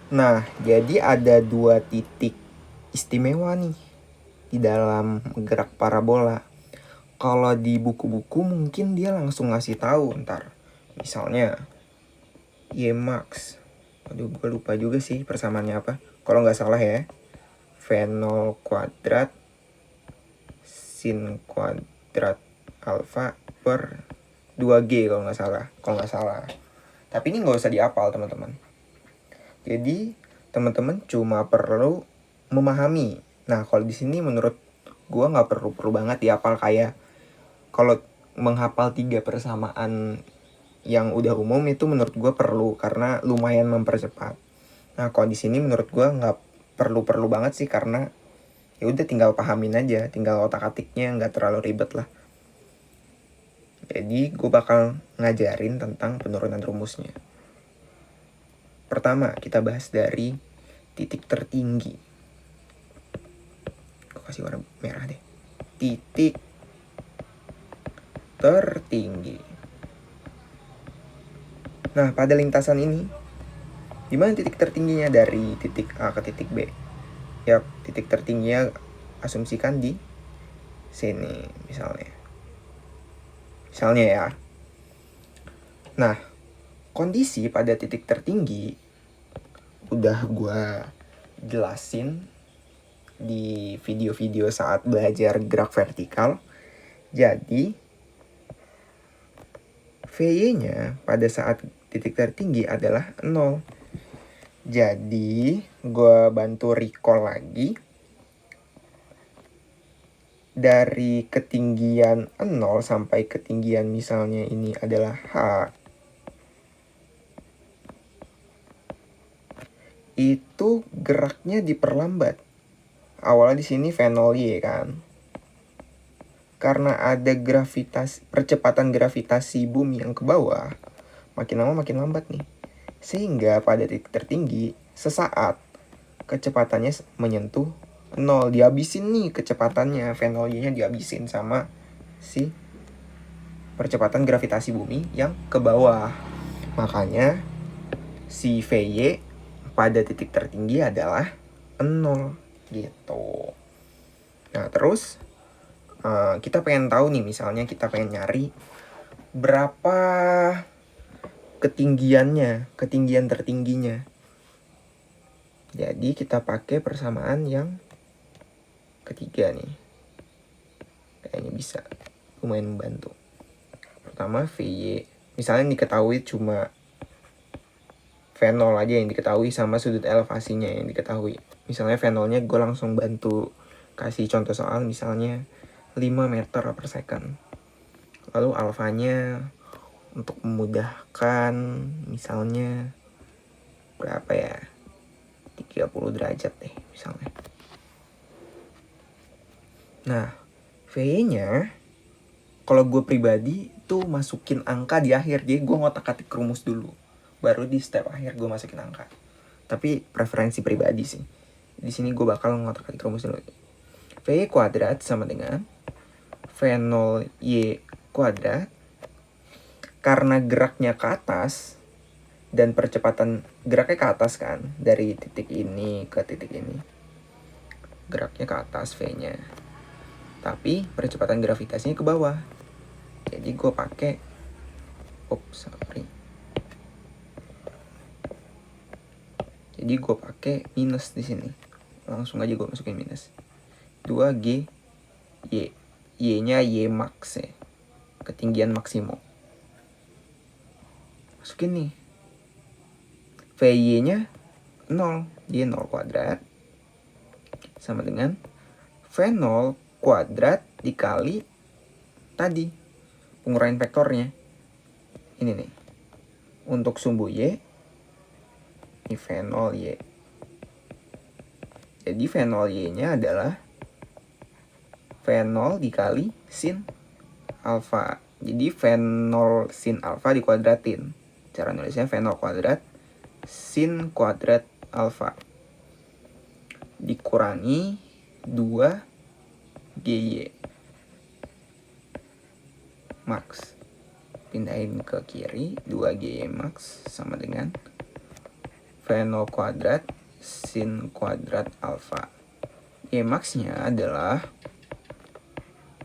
Nah, jadi ada dua titik istimewa nih di dalam gerak parabola. Kalau di buku-buku mungkin dia langsung ngasih tahu ntar. Misalnya Y max. Aduh, gue lupa juga sih persamaannya apa. Kalau nggak salah ya, V0 kuadrat sin kuadrat alfa per 2G kalau nggak salah. Tapi ini nggak usah dihafal teman-teman. Jadi teman-teman cuma perlu memahami. Nah, kalau di sini menurut gue nggak perlu banget dihafal kayak kalau menghafal 3 persamaan yang udah umum itu menurut gue perlu karena lumayan mempercepat. Nah, kalau di sini menurut gue nggak perlu banget sih karena ya udah tinggal pahamin aja, tinggal otak-atiknya nggak terlalu ribet lah. Jadi gue bakal ngajarin tentang penurunan rumusnya. Pertama, kita bahas dari titik tertinggi. Gue kasih warna merah deh. Titik tertinggi. Nah, pada lintasan ini, di mana titik tertingginya dari titik A ke titik B? Ya, titik tertingginya asumsikan di sini misalnya. Misalnya ya. Nah, kondisi pada titik tertinggi udah gue jelasin di video-video saat belajar gerak vertikal. Jadi VY-nya pada saat titik tertinggi adalah 0. Jadi gue bantu recall lagi. Dari ketinggian 0 sampai ketinggian misalnya ini adalah H, itu geraknya diperlambat. Awalnya di sini V0Y kan. Karena ada percepatan gravitasi bumi yang ke bawah, makin lama makin lambat nih. Sehingga pada titik tertinggi, sesaat kecepatannya menyentuh 0. Dihabisin nih kecepatannya, V0Y-nya dihabisin sama si percepatan gravitasi bumi yang ke bawah. Makanya si VY pada titik tertinggi adalah 0 gitu. Nah, terus kita pengen tahu nih, misalnya kita pengen nyari berapa ketinggian tertingginya. Jadi kita pakai persamaan yang ketiga nih. Kayaknya bisa lumayan membantu. Pertama VY, misalnya diketahui cuma V0 aja yang diketahui sama sudut elevasinya yang diketahui. Misalnya V0-nya gue langsung bantu kasih contoh soal, misalnya 5 meter per second. Lalu alfanya untuk memudahkan misalnya berapa ya, 30 derajat deh misalnya. Nah, VY-nya kalau gue pribadi tuh masukin angka di akhir. Jadi gue ngotak-atik rumus dulu, baru di step akhir gue masukin angka. Tapi preferensi pribadi sih. Di sini gue bakal ngotak-atik rumus dulu. VY kuadrat sama dengan V0Y kuadrat. Karena geraknya ke atas dan percepatan geraknya ke atas kan, dari titik ini ke titik ini, geraknya ke atas V-nya, tapi percepatan gravitasinya ke bawah. Jadi gue pakai jadi gue pakai minus di sini. Langsung aja gue masukin minus 2G Y. Y-nya Y max ya, ketinggian maksimum. Masukin nih. VY-nya 0, dia 0 kuadrat sama dengan V0 kuadrat dikali tadi penguraian vektornya. Ini nih. Untuk sumbu Y, ini V0Y. Jadi V0Y-nya adalah V0 dikali sin alfa. Jadi V0 sin alfa dikuadratin. Cara nulisnya V0 kuadrat sin kuadrat alfa dikurangi 2GY max. Pindahin ke kiri, 2GY max sama dengan V0 kuadrat sin kuadrat alfa. Y max-nya adalah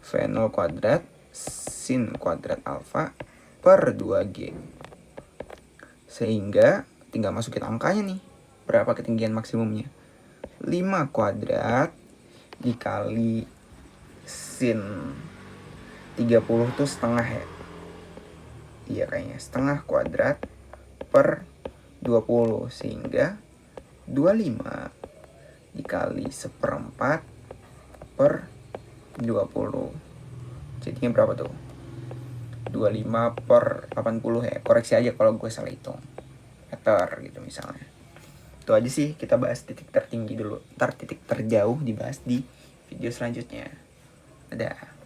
V0 kuadrat sin kuadrat alfa per 2G. Sehingga tinggal masukin angkanya nih. Berapa ketinggian maksimumnya? 5 kuadrat dikali sin 30 tuh setengah ya. Iya kayaknya setengah kuadrat per 20. Sehingga 25 dikali 1/4 per 20. Jadinya berapa tuh? 25 per 80 ya. Koreksi aja kalau gue salah hitung. Meter gitu misalnya. Itu aja sih, kita bahas titik tertinggi dulu. Ntar titik terjauh dibahas di video selanjutnya. Dadah.